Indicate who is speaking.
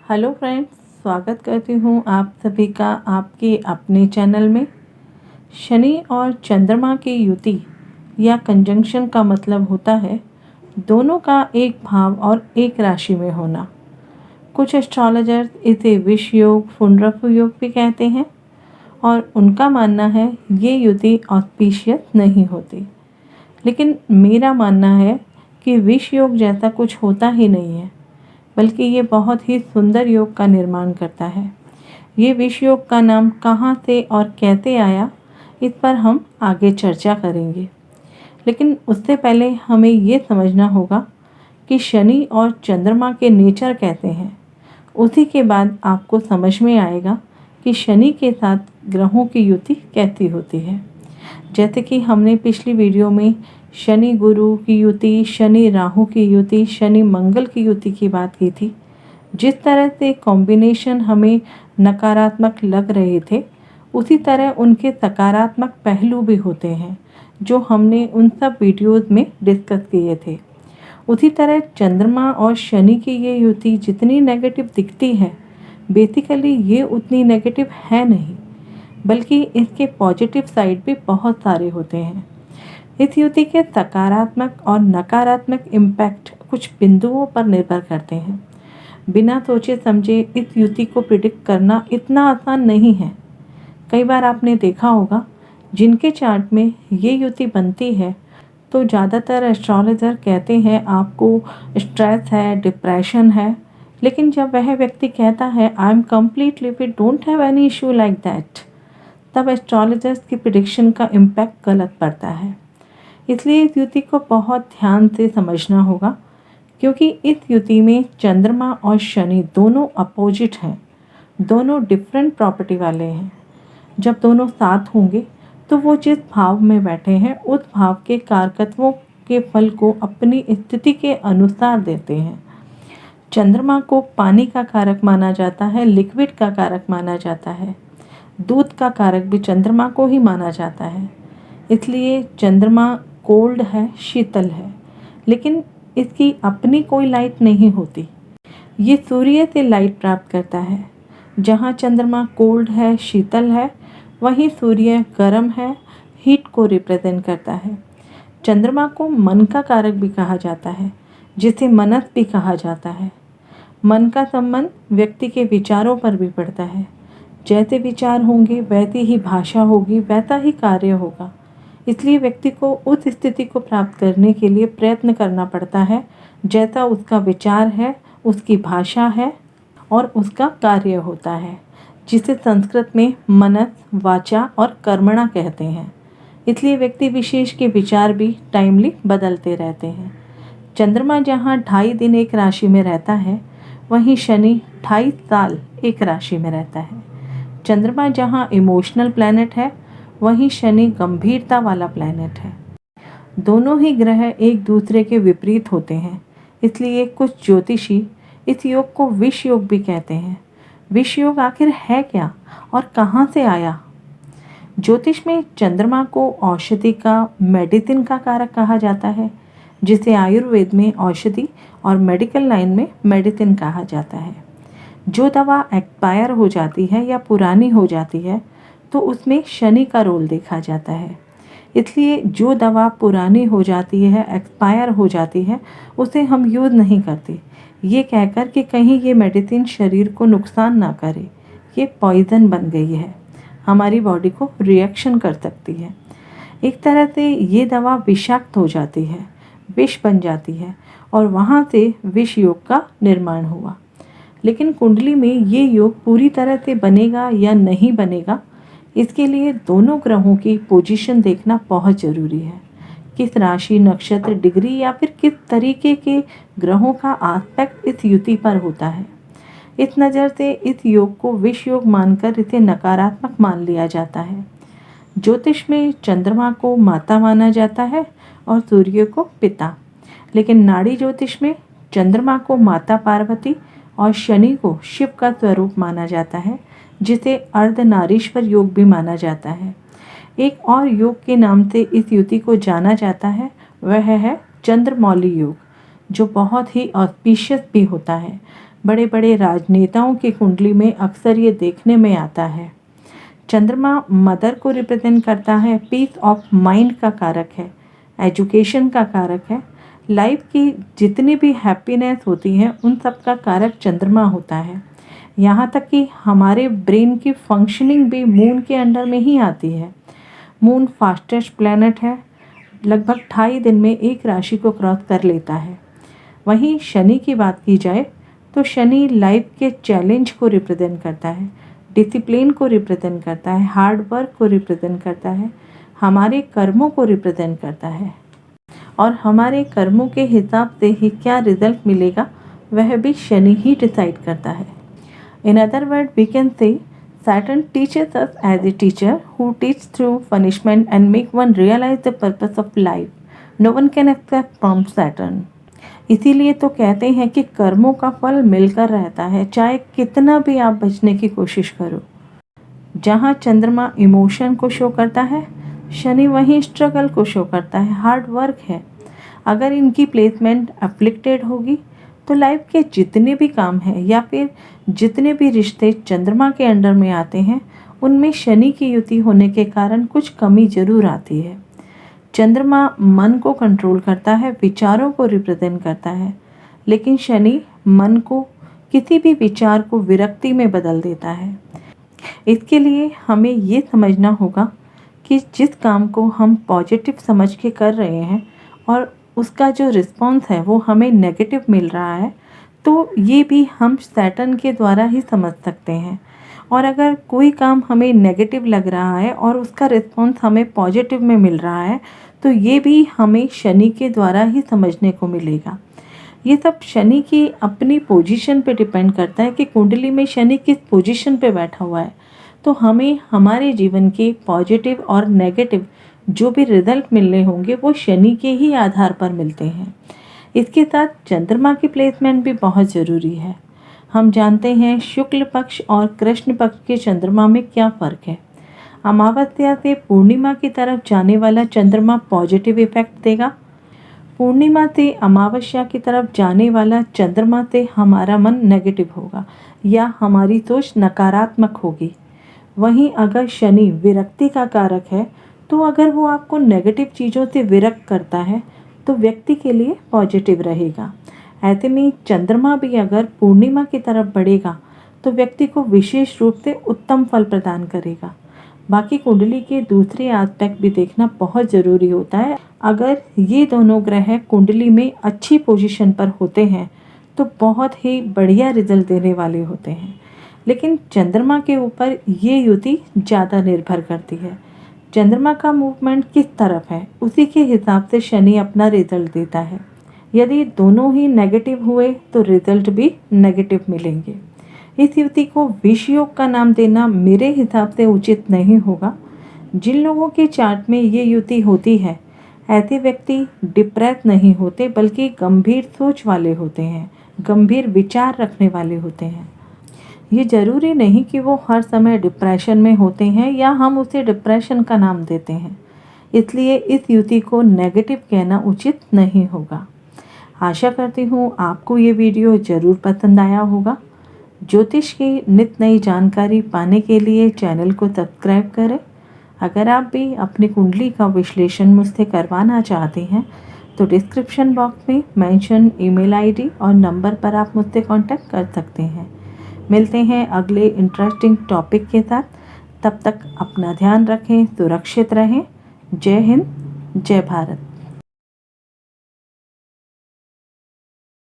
Speaker 1: Hello friends, स्वागत करती हूँ आप सभी का आपके अपने चैनल में। शनि और चंद्रमा की युति या कंजंक्शन का मतलब होता है दोनों का एक भाव और एक राशि में होना। कुछ एस्ट्रोलॉजर्स इसे विष योग, पुनर्वसु योग भी कहते हैं और उनका मानना है ये युति ऑस्पिशियस नहीं होती। लेकिन मेरा मानना है कि विष योग जैसा कुछ होता ही नहीं है, बल्कि ये बहुत ही सुंदर योग का निर्माण करता है। ये विष योग का नाम कहाँ से और कैसे आया, इस पर हम आगे चर्चा करेंगे। लेकिन उससे पहले हमें ये समझना होगा कि शनि और चंद्रमा के नेचर कैसे हैं। उसी के बाद आपको समझ में आएगा कि शनि के साथ ग्रहों की युति कैसी होती है। जैसे कि हमने पिछली वीडियो में शनि गुरु की युति, शनि राहु की युति, शनि मंगल की युति की बात की थी। जिस तरह से कॉम्बिनेशन हमें नकारात्मक लग रहे थे, उसी तरह उनके सकारात्मक पहलू भी होते हैं, जो हमने उन सब वीडियोस में डिस्कस किए थे। उसी तरह चंद्रमा और शनि की ये युति जितनी नेगेटिव दिखती है, बेसिकली ये उतनी नेगेटिव है नहीं, बल्कि इसके पॉजिटिव साइड भी बहुत सारे होते हैं। इस युति के सकारात्मक और नकारात्मक इम्पैक्ट कुछ बिंदुओं पर निर्भर करते हैं। बिना सोचे समझे इस युति को प्रिडिक्ट करना इतना आसान नहीं है। कई बार आपने देखा होगा जिनके चार्ट में ये युति बनती है तो ज़्यादातर एस्ट्रोलॉजर कहते हैं आपको स्ट्रेस है, डिप्रेशन है। लेकिन जब वह व्यक्ति कहता है I am completely fit, don't have any issue like that, तब एस्ट्रोलॉजर्स की प्रिडिक्शन का इम्पैक्ट गलत पड़ता है। इसलिए इस युति को बहुत ध्यान से समझना होगा, क्योंकि इस युति में चंद्रमा और शनि दोनों अपोजिट हैं, दोनों डिफरेंट प्रॉपर्टी वाले हैं। जब दोनों साथ होंगे तो वो जिस भाव में बैठे हैं उस भाव के कारकत्वों के फल को अपनी स्थिति के अनुसार देते हैं। चंद्रमा को पानी का कारक माना जाता है, लिक्विड का कारक माना जाता है, दूध का कारक भी चंद्रमा को ही माना जाता है। इसलिए चंद्रमा कोल्ड है, शीतल है, लेकिन इसकी अपनी कोई लाइट नहीं होती। ये सूर्य से लाइट प्राप्त करता है। जहाँ चंद्रमा कोल्ड है, शीतल है, वहीं सूर्य गर्म है, हीट को रिप्रेजेंट करता है। चंद्रमा को मन का कारक भी कहा जाता है, जिसे मनस भी कहा जाता है। मन का संबंध व्यक्ति के विचारों पर भी पड़ता है। जैसे विचार होंगे वैसी ही भाषा होगी, वैसा ही कार्य होगा। इसलिए व्यक्ति को उस स्थिति को प्राप्त करने के लिए प्रयत्न करना पड़ता है, जैसा उसका विचार है, उसकी भाषा है और उसका कार्य होता है, जिसे संस्कृत में मनस, वाचा और कर्मणा कहते हैं। इसलिए व्यक्ति विशेष के विचार भी टाइमली बदलते रहते हैं। चंद्रमा जहाँ 2.5 दिन एक राशि में रहता है, वहीं शनि 2.5 साल एक राशि में रहता है। चंद्रमा जहाँ इमोशनल प्लैनेट है, वहीं शनि गंभीरता वाला प्लैनेट है। दोनों ही ग्रह एक दूसरे के विपरीत होते हैं। इसलिए कुछ ज्योतिषी इस योग को विष योग भी कहते हैं। विष योग आखिर है क्या और कहाँ से आया? ज्योतिष में चंद्रमा को औषधि का, मेडिसिन का कारक कहा जाता है, जिसे आयुर्वेद में औषधि और मेडिकल लाइन में मेडिसिन कहा जाता है। जो दवा एक्सपायर हो जाती है या पुरानी हो जाती है तो उसमें शनि का रोल देखा जाता है। इसलिए जो दवा पुरानी हो जाती है, एक्सपायर हो जाती है, उसे हम यूज़ नहीं करते, ये कहकर कि कहीं ये मेडिसिन शरीर को नुकसान ना करे, ये पॉइज़न बन गई है, हमारी बॉडी को रिएक्शन कर सकती है। एक तरह से ये दवा विषाक्त हो जाती है, विष बन जाती है और वहाँ से विष योग का निर्माण हुआ। लेकिन कुंडली में ये योग पूरी तरह से बनेगा या नहीं बनेगा, इसके लिए दोनों ग्रहों की पोजीशन देखना बहुत ज़रूरी है। किस राशि, नक्षत्र, डिग्री या फिर किस तरीके के ग्रहों का आस्पेक्ट इस युति पर होता है। इस नज़र से इस योग को विष योग मानकर इसे नकारात्मक मान लिया जाता है। ज्योतिष में चंद्रमा को माता माना जाता है और सूर्य को पिता। लेकिन नाड़ी ज्योतिष में चंद्रमा को माता पार्वती और शनि को शिव का स्वरूप माना जाता है, जिसे अर्धनारीश्वर योग भी माना जाता है। एक और योग के नाम से इस युति को जाना जाता है, वह है चंद्रमौली योग, जो बहुत ही ऑस्पिशियस भी होता है। बड़े बड़े राजनेताओं की कुंडली में अक्सर ये देखने में आता है। चंद्रमा मदर को रिप्रेजेंट करता है, पीस ऑफ माइंड का कारक है, एजुकेशन का कारक है। लाइफ की जितनी भी हैप्पीनेस होती है उन सब का कारक चंद्रमा होता है। यहाँ तक कि हमारे ब्रेन की फंक्शनिंग भी मून के अंडर में ही आती है। मून फास्टेस्ट प्लैनेट है, लगभग 2.5 दिन में एक राशि को क्रॉस कर लेता है। वहीं शनि की बात की जाए तो शनि लाइफ के चैलेंज को रिप्रेजेंट करता है, डिसिप्लिन को रिप्रेजेंट करता है, हार्ड वर्क को रिप्रेजेंट करता है, हमारे कर्मों को रिप्रेजेंट करता है और हमारे कर्मों के हिसाब से ही क्या रिजल्ट मिलेगा वह भी शनि ही डिसाइड करता है। In other word we can say Saturn teaches us as a teacher who teaches through punishment and make one realize the purpose of life. No one can escape from Saturn. इसीलिए तो कहते हैं कि कर्मों का फल मिलकर रहता है, चाहे कितना भी आप बचने की कोशिश करो। जहाँ चंद्रमा इमोशन को शो करता है, शनि वहीं स्ट्रगल को शो करता है, हार्ड वर्क है। अगर इनकी प्लेसमेंट अफ्लिक्टेड होगी तो लाइफ के जितने भी काम हैं या फिर जितने भी रिश्ते चंद्रमा के अंडर में आते हैं उनमें शनि की युति होने के कारण कुछ कमी जरूर आती है। चंद्रमा मन को कंट्रोल करता है, विचारों को रिप्रेजेंट करता है, लेकिन शनि मन को, किसी भी विचार को विरक्ति में बदल देता है। इसके लिए हमें ये समझना होगा कि जिस काम को हम पॉजिटिव समझ के कर रहे हैं और उसका जो रिस्पॉन्स है वो हमें नेगेटिव मिल रहा है, तो ये भी हम सैटर्न के द्वारा ही समझ सकते हैं। और अगर कोई काम हमें नेगेटिव लग रहा है और उसका रिस्पॉन्स हमें पॉजिटिव में मिल रहा है, तो ये भी हमें शनि के द्वारा ही समझने को मिलेगा। ये सब शनि की अपनी पोजीशन पे डिपेंड करता है कि कुंडली में शनि किस पोजीशन पे बैठा हुआ है, तो हमें हमारे जीवन के पॉजिटिव और नेगेटिव जो भी रिजल्ट मिलने होंगे वो शनि के ही आधार पर मिलते हैं। इसके साथ चंद्रमा की प्लेसमेंट भी बहुत ज़रूरी है। हम जानते हैं शुक्ल पक्ष और कृष्ण पक्ष के चंद्रमा में क्या फ़र्क है। अमावस्या से पूर्णिमा की तरफ जाने वाला चंद्रमा पॉजिटिव इफेक्ट देगा, पूर्णिमा से अमावस्या की तरफ जाने वाला चंद्रमा से हमारा मन नेगेटिव होगा या हमारी सोच नकारात्मक होगी। वहीं अगर शनि विरक्ति का कारक है, तो अगर वो आपको नेगेटिव चीज़ों से विरक्त करता है तो व्यक्ति के लिए पॉजिटिव रहेगा। ऐसे में चंद्रमा भी अगर पूर्णिमा की तरफ बढ़ेगा तो व्यक्ति को विशेष रूप से उत्तम फल प्रदान करेगा। बाकी कुंडली के दूसरे एस्पेक्ट भी देखना बहुत ज़रूरी होता है। अगर ये दोनों ग्रह कुंडली में अच्छी पोजीशन पर होते हैं तो बहुत ही बढ़िया रिजल्ट देने वाले होते हैं, लेकिन चंद्रमा के ऊपर ये युति ज़्यादा निर्भर करती है। चंद्रमा का मूवमेंट किस तरफ है उसी के हिसाब से शनि अपना रिजल्ट देता है। यदि दोनों ही नेगेटिव हुए तो रिजल्ट भी नेगेटिव मिलेंगे। इस युति को विष योग का नाम देना मेरे हिसाब से उचित नहीं होगा। जिन लोगों के चार्ट में ये युति होती है, ऐसे व्यक्ति डिप्रेस नहीं होते बल्कि गंभीर सोच वाले होते हैं, गंभीर विचार रखने वाले होते हैं। ये ज़रूरी नहीं कि वो हर समय डिप्रेशन में होते हैं या हम उसे डिप्रेशन का नाम देते हैं, इसलिए इस युति को नेगेटिव कहना उचित नहीं होगा। आशा करती हूँ आपको ये वीडियो ज़रूर पसंद आया होगा। ज्योतिष की नित नई जानकारी पाने के लिए चैनल को सब्सक्राइब करें। अगर आप भी अपनी कुंडली का विश्लेषण मुझसे करवाना चाहते हैं तो डिस्क्रिप्शन बॉक्स में मेंशन ईमेल आईडी और नंबर पर आप मुझसे कांटेक्ट कर सकते हैं। मिलते हैं अगले इंटरेस्टिंग टॉपिक के साथ। तब तक अपना ध्यान रखें, सुरक्षित रहें। जय हिंद, जय भारत।